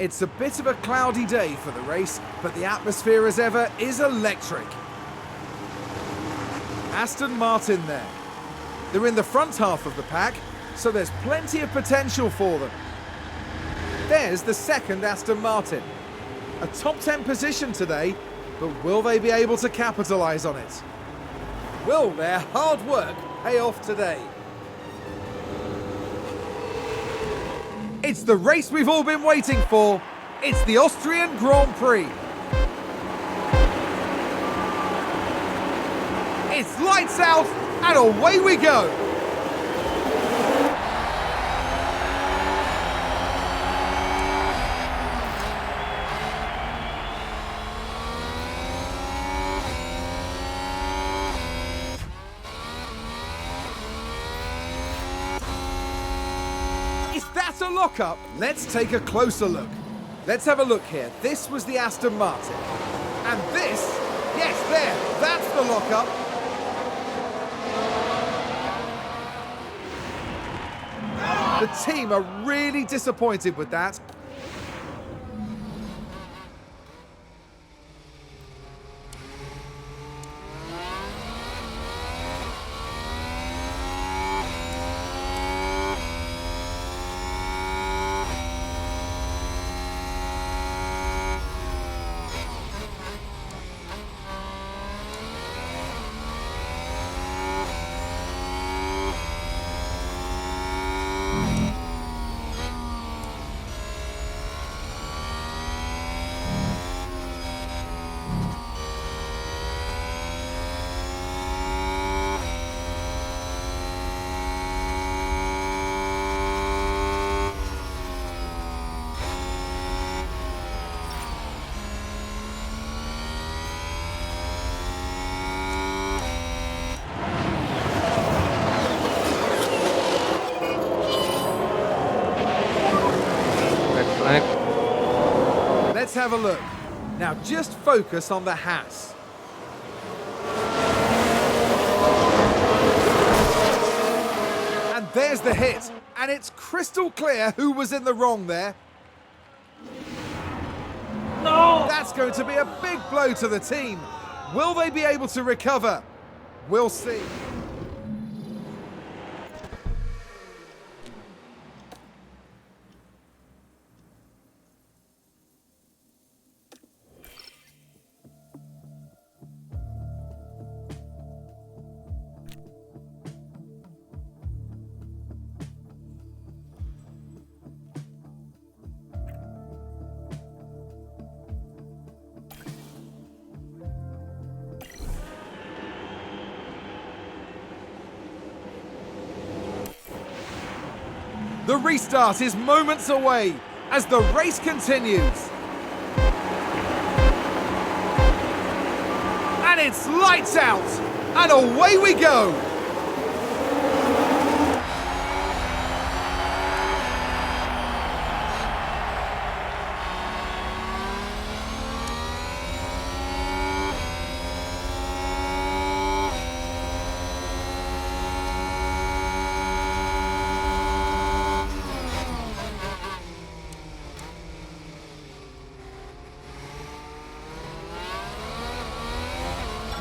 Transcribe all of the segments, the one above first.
It's a bit of a cloudy day for the race, but the atmosphere as ever is electric. Aston Martin there. They're in the front half of the pack, so there's plenty of potential for them. There's the second Aston Martin. A top 10 position today, but will they be able to capitalise on it? Will their hard work pay off today? It's the race we've all been waiting for. It's the Austrian Grand Prix. It's lights out and away we go. That's a lock-up. Let's take a closer look. Let's have a look here. This was the Aston Martin. And this, yes, there, that's the lock-up. The team are really disappointed with that. Let's have a look. Now just focus on the Haas. And there's the hit. And it's crystal clear who was in the wrong there. No! That's going to be a big blow to the team. Will they be able to recover? We'll see. The restart is moments away as the race continues. And it's lights out, and away we go.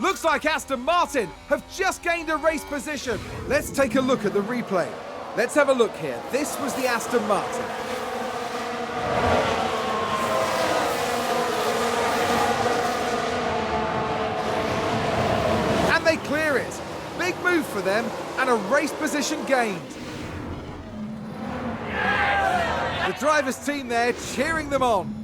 Looks like Aston Martin have just gained a race position. Let's take a look at the replay. Let's have a look here. This was the Aston Martin. And they clear it. Big move for them and a race position gained. The driver's team there cheering them on.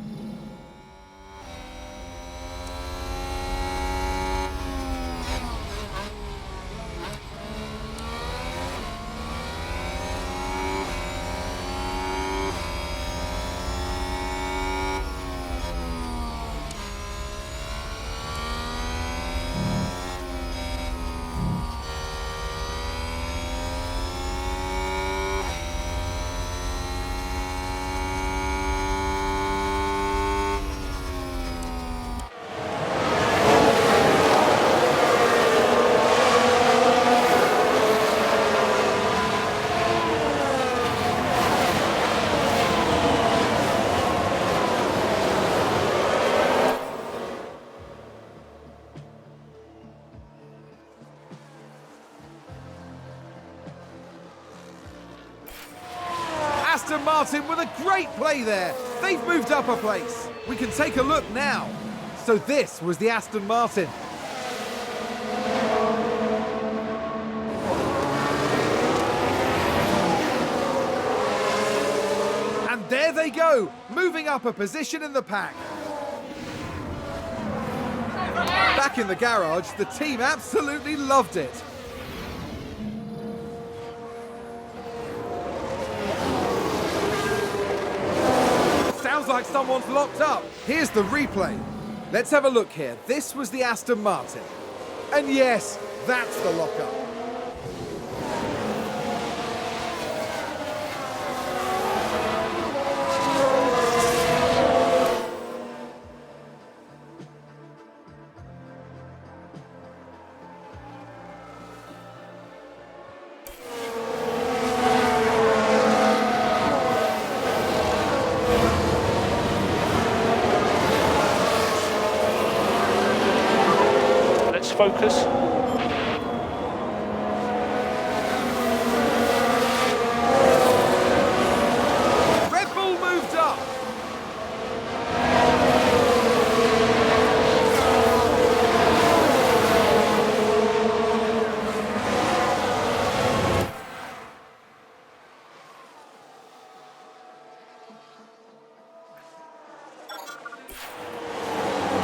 Martin with a great play there. They've moved up a place. We can take a look now. So this was the Aston Martin. And there they go, moving up a position in the pack. Back in the garage, the team absolutely loved it. Sounds like someone's locked up. Here's the replay. Let's have a look here. This was the Aston Martin. And yes, that's the lockup. Focus. Red Bull moved up.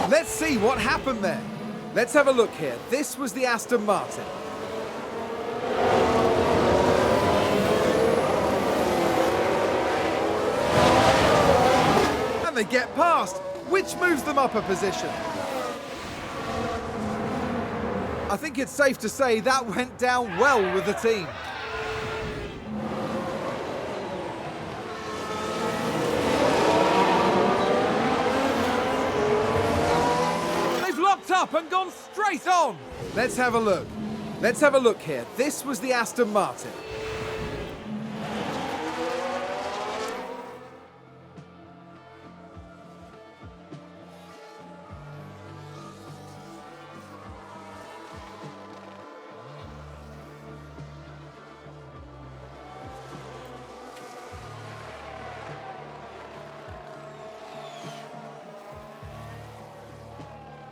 Let's see what happened there. Let's have a look here. This was the Aston Martin. And they get past, which moves them up a position. I think it's safe to say that went down well with the team. Up and gone straight on. Let's have a look. Let's have a look here. This was the Aston Martin.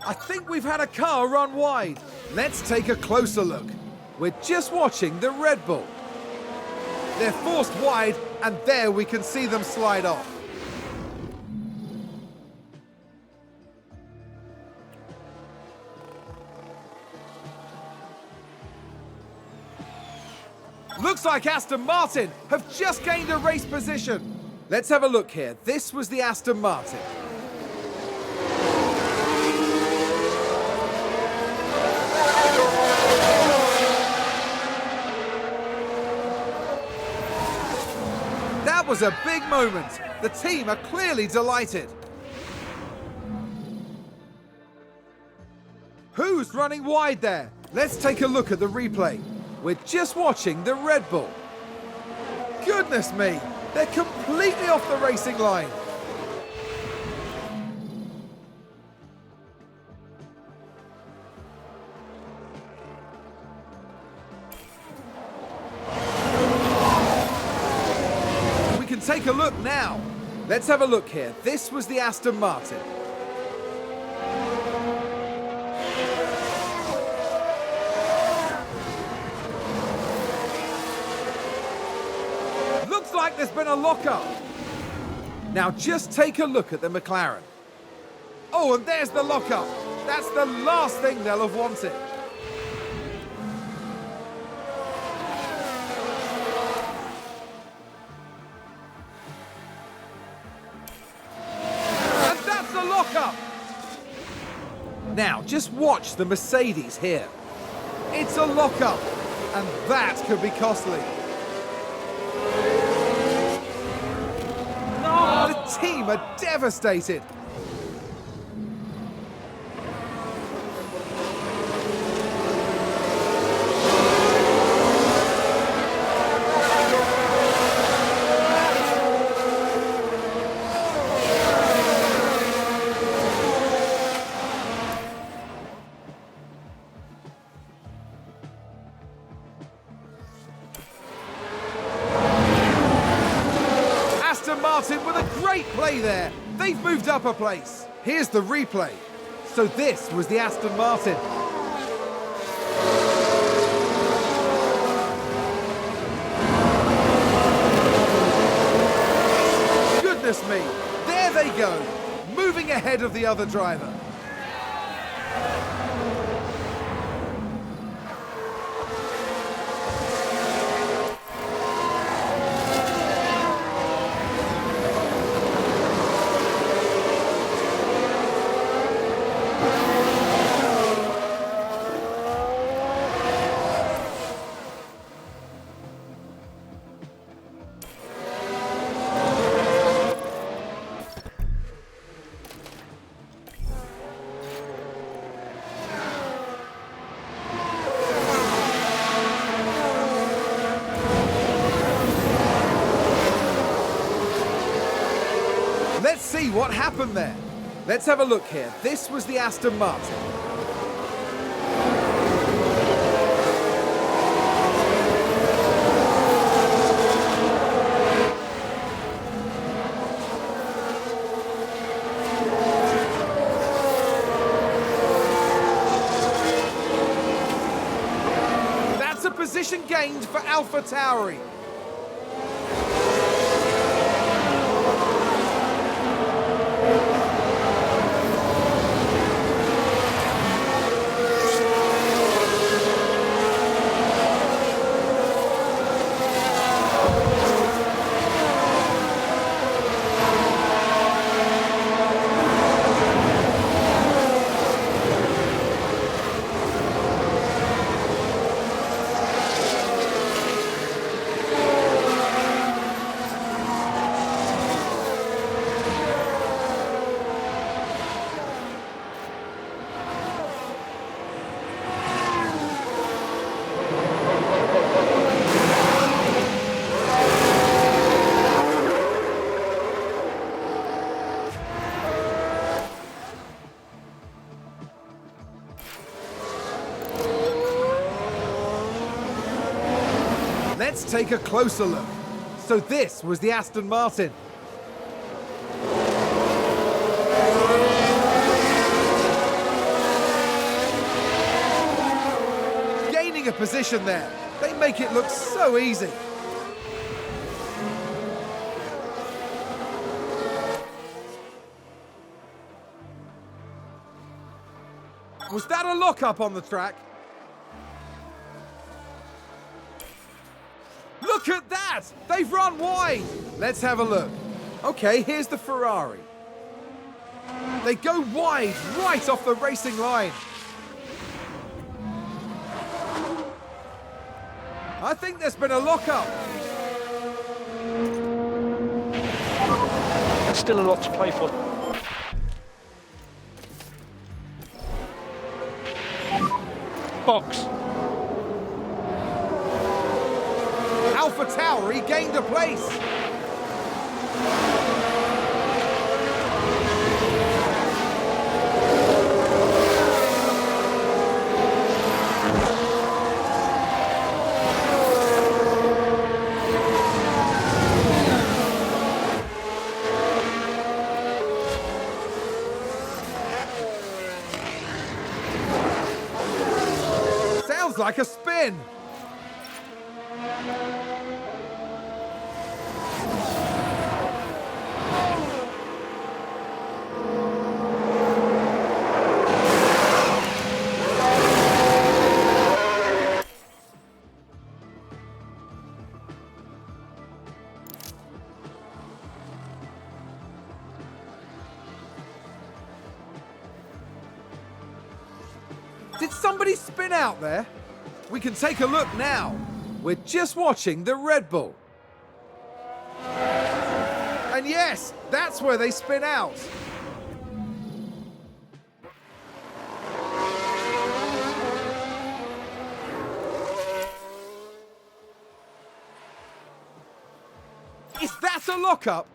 I think we've had a car run wide. Let's take a closer look. We're just watching the Red Bull. They're forced wide, and there we can see them slide off. Looks like Aston Martin have just gained a race position. Let's have a look here. This was the Aston Martin. That was a big moment. The team are clearly delighted. Who's running wide there? Let's take a look at the replay. We're just watching the Red Bull. Goodness me, they're completely off the racing line. We can take a look now. Let's have a look here. This was the Aston Martin. Looks like there's been a lockup. Now just take a look at the McLaren. Oh, and there's the lockup. That's the last thing they'll have wanted. And that's the lockup. Now just watch the Mercedes here. It's a lockup, and that could be costly. The team are devastated. Martin with a great play there. They've moved up a place. Here's the replay. So this was the Aston Martin. Goodness me, there they go, moving ahead of the other driver. Let's see what happened there. Let's have a look here. This was the Aston Martin. That's a position gained for AlphaTauri. Let's take a closer look. So this was the Aston Martin. Gaining a position there. They make it look so easy. Was that a lock-up on the track? Look at that! They've run wide! Let's have a look. Okay, here's the Ferrari. They go wide, right off the racing line. I think there's been a lock-up. Still a lot to play for. Box. AlphaTauri gained a place. Sounds like a spin. Did somebody spin out there? We can take a look now. We're just watching the Red Bull. And yes, that's where they spin out. Is that a lockup?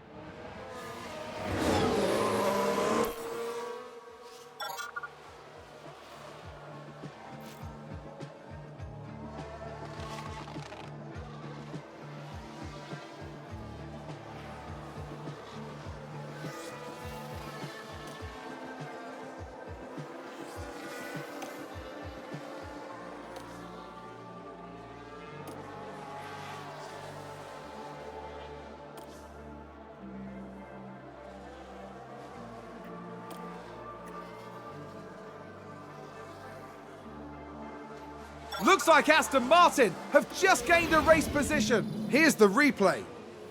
Looks like Aston Martin have just gained a race position. Here's the replay.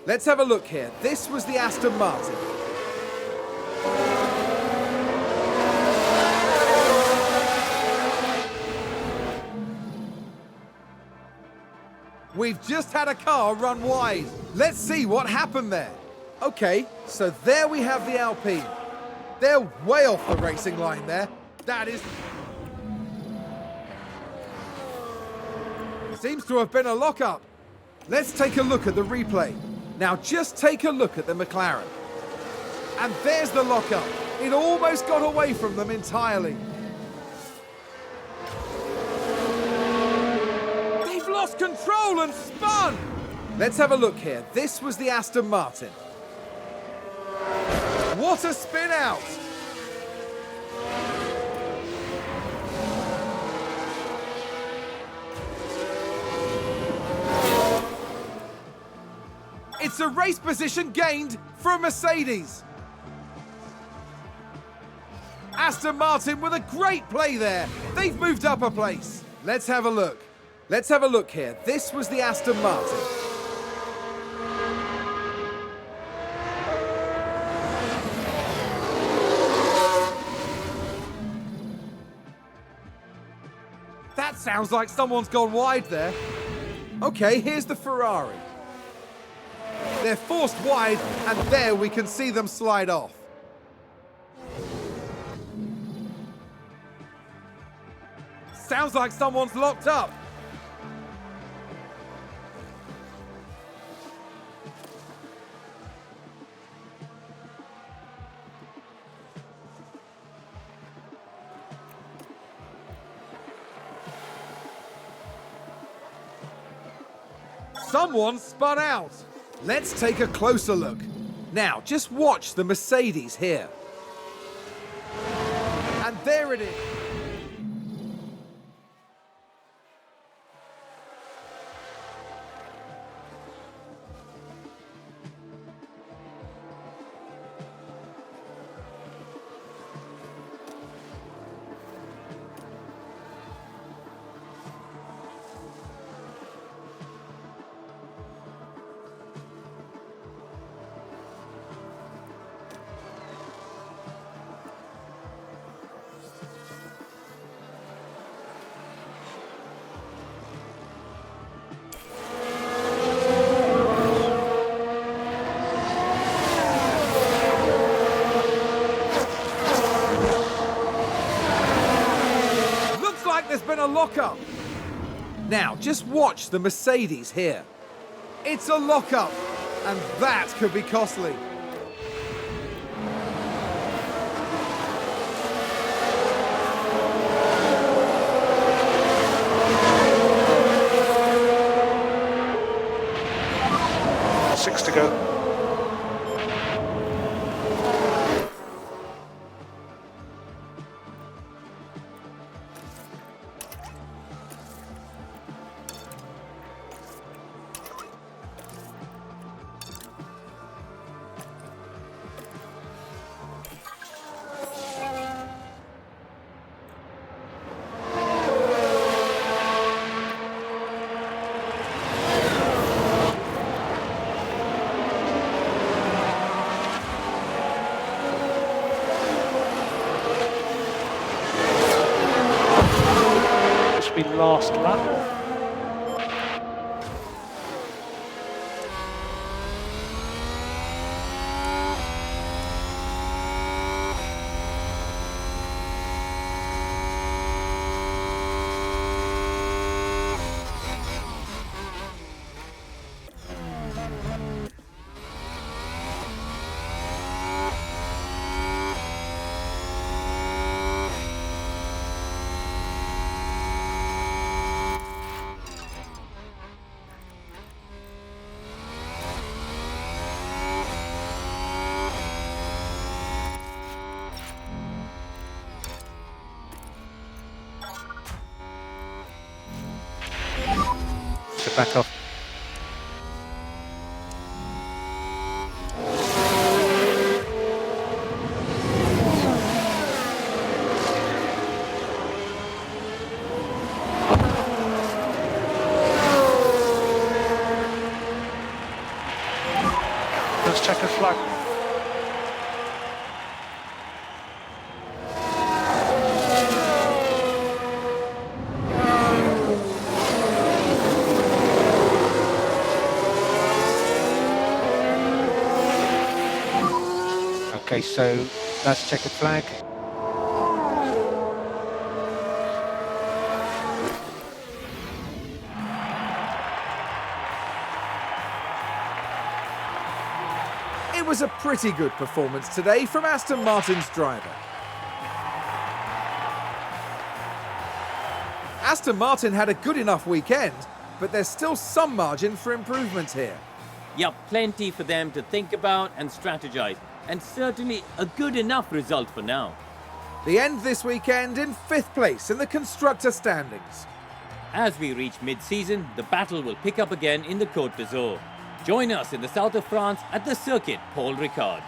Let's have a look here. This was the Aston Martin. We've just had a car run wide. Let's see what happened there. Okay, so there we have the Alpine. They're way off the racing line there. That is... Seems to have been a lock-up. Let's take a look at the replay. Now just take a look at the McLaren. And there's the lock-up. It almost got away from them entirely. They've lost control and spun! Let's have a look here. This was the Aston Martin. What a spin out! It's a race position gained from Mercedes. Aston Martin with a great play there. They've moved up a place. Let's have a look. Let's have a look here. This was the Aston Martin. That sounds like someone's gone wide there. Okay, here's the Ferrari. They're forced wide, and there we can see them slide off. Sounds like someone's locked up. Someone spun out. Let's take a closer look. Now, just watch the Mercedes here. And there it is. There's been a lock-up. Now, just watch the Mercedes here. It's a lock-up, and that could be costly. Six to go. Be last lap. Back off. Okay, so that's checkered flag. It was a pretty good performance today from Aston Martin's driver. Aston Martin had a good enough weekend, but there's still some margin for improvement here. Yeah, plenty for them to think about and strategize, and certainly a good enough result for now. The end this weekend in 5th place in the constructor standings. As we reach mid-season, the battle will pick up again in the Côte d'Azur. Join us in the south of France at the circuit Paul Ricard.